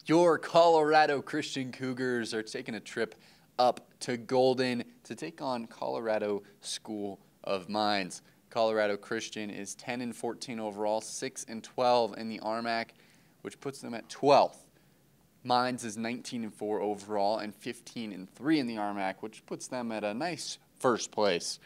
Your Colorado Christian Cougars are taking a trip up to Golden to take on Colorado School of Mines. Colorado Christian is 10-14 overall, 6-12 in the RMAC, which puts them at 12th. Mines is 19-4 overall and 15-3 in the RMAC, which puts them at a nice first place.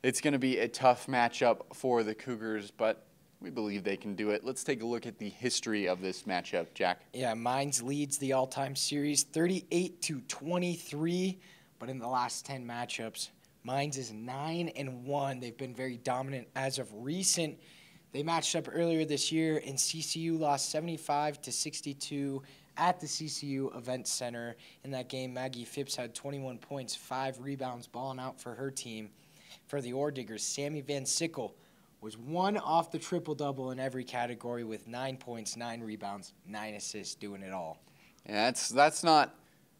It's going to be a tough matchup for the Cougars, but we believe they can do it. Let's take a look at the history of this matchup, Jack. Yeah, Mines leads the all-time series 38-23, but in the last 10 matchups, Mines is 9-1. They've been very dominant as of recent. They matched up earlier this year, and CCU lost 75-62 at the CCU Event Center. In that game, Maggie Phipps had 21 points, 5 rebounds, balling out for her team. For the Ore Diggers, Sammy Van Sickle was one off the triple-double in every category with 9 points, 9 rebounds, 9 assists, doing it all. Yeah, that's not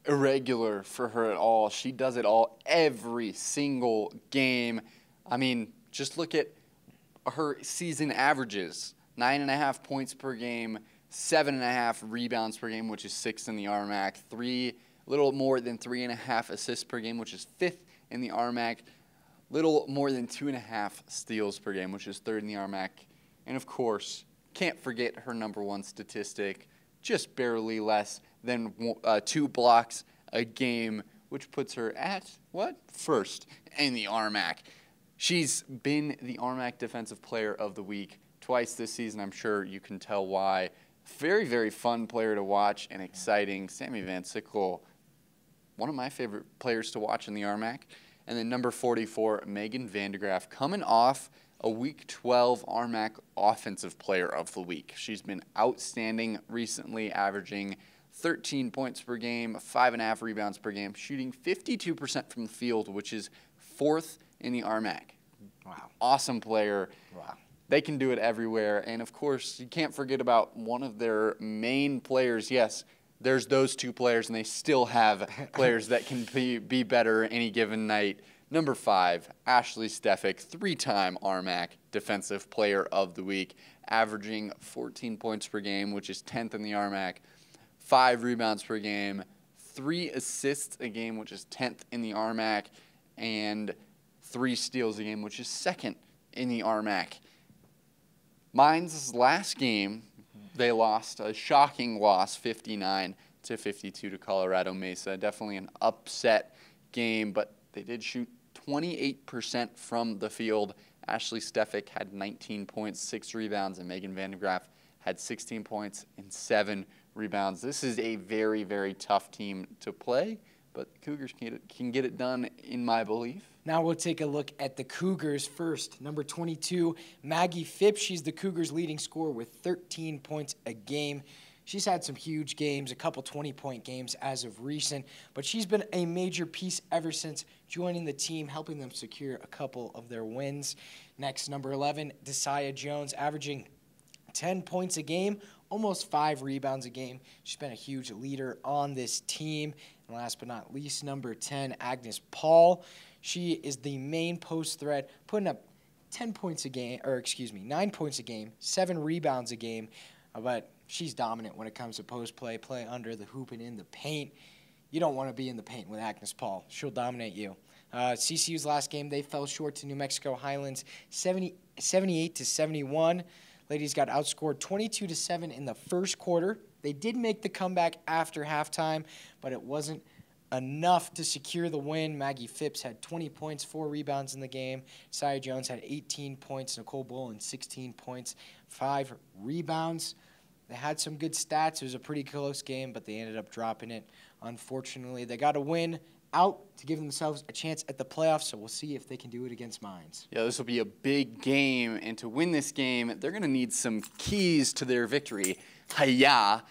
irregular for her at all. She does it all every single game. I mean, just look at her season averages. 9.5 points per game, 7.5 rebounds per game, which is 6th in the RMAC, little more than 3.5 assists per game, which is 5th in the RMAC, little more than 2.5 steals per game, which is 3rd in the RMAC. And of course, can't forget her #1 statistic, just barely less than 2 blocks a game, which puts her at, what? 1st in the RMAC. She's been the RMAC Defensive Player of the Week twice this season. I'm sure you can tell why. Very, very fun player to watch and exciting. Sammy Van Sickle, one of my favorite players to watch in the RMAC. And then number 44, Megan Vandegraff, coming off a Week 12 RMAC Offensive Player of the Week. She's been outstanding recently, averaging 13 points per game, 5.5 rebounds per game, shooting 52% from the field, which is 4th in the RMAC. Wow. Awesome player. Wow. They can do it everywhere. And, of course, you can't forget about one of their main players. Yes, there's those 2 players, and they still have players that can be better any given night. Number 5, Ashley Stefik, 3-time RMAC Defensive Player of the Week, averaging 14 points per game, which is 10th in the RMAC, 5 rebounds per game, 3 assists a game, which is 10th in the RMAC, and 3 steals a game, which is 2nd in the RMAC. Mines' last game, they lost a shocking loss, 59-52 to Colorado Mesa. Definitely an upset game, but they did shoot 28% from the field. Ashley Stefik had 19 points, 6 rebounds, and Megan Vandegraff had 16 points and 7 rebounds. This is a very, very tough team to play, but the Cougars can get it done, in my belief. Now we'll take a look at the Cougars first. Number 22, Maggie Phipps. She's the Cougars' leading scorer with 13 points a game. She's had some huge games, a couple 20-point games as of recent, but she's been a major piece ever since joining the team, helping them secure a couple of their wins. Next, number 11, Desaya Jones, averaging 10 points a game, almost 5 rebounds a game. She's been a huge leader on this team. And last but not least, number 10, Agnes Paul. She is the main post threat, putting up 9 points a game, 7 rebounds a game. But she's dominant when it comes to post play under the hoop and in the paint. You don't want to be in the paint with Agnes Paul. She'll dominate you. CCU's last game, they fell short to New Mexico Highlands, 78-71. Ladies got outscored 22-7 in the first quarter. They did make the comeback after halftime, but it wasn't enough to secure the win. Maggie Phipps had 20 points, 4 rebounds in the game. Desaya Jones had 18 points. Nicole Bolin, 16 points, 5 rebounds. They had some good stats. It was a pretty close game, but they ended up dropping it. Unfortunately, they got a win out to give themselves a chance at the playoffs, so we'll see if they can do it against Mines. Yeah, this will be a big game, and to win this game, they're going to need some keys to their victory. Hi-ya!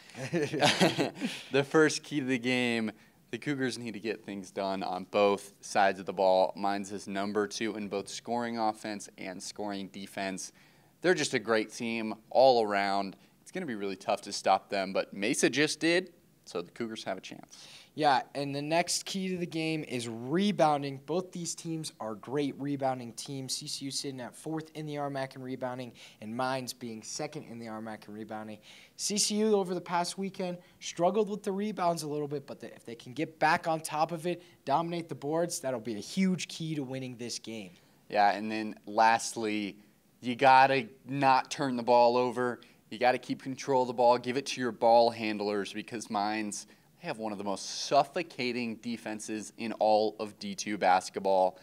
The first key to the game, the Cougars need to get things done on both sides of the ball. Mines is number 2 in both scoring offense and scoring defense. They're just a great team all around. It's going to be really tough to stop them, but Mesa just did. So the Cougars have a chance. Yeah, and the next key to the game is rebounding. Both these teams are great rebounding teams. CCU sitting at 4th in the RMAC in rebounding, and Mines being 2nd in the RMAC in rebounding. CCU over the past weekend struggled with the rebounds a little bit, but if they can get back on top of it, dominate the boards, that'll be a huge key to winning this game. Yeah, and then lastly, you got to not turn the ball over. You got to keep control of the ball. Give it to your ball handlers because Mines have one of the most suffocating defenses in all of D2 basketball.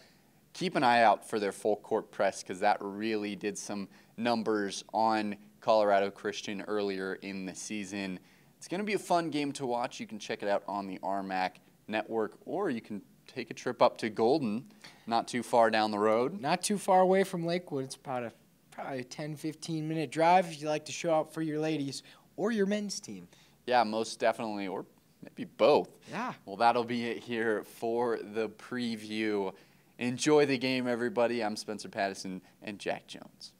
Keep an eye out for their full court press because that really did some numbers on Colorado Christian earlier in the season. It's going to be a fun game to watch. You can check it out on the RMAC network, or you can take a trip up to Golden, not too far down the road. Not too far away from Lakewood. It's probably a 10, 15-minute drive if you like to show out for your ladies or your men's team. Yeah, most definitely, or maybe both. Yeah. Well, that'll be it here for the preview. Enjoy the game, everybody. I'm Spencer Pattison and Jack Jones.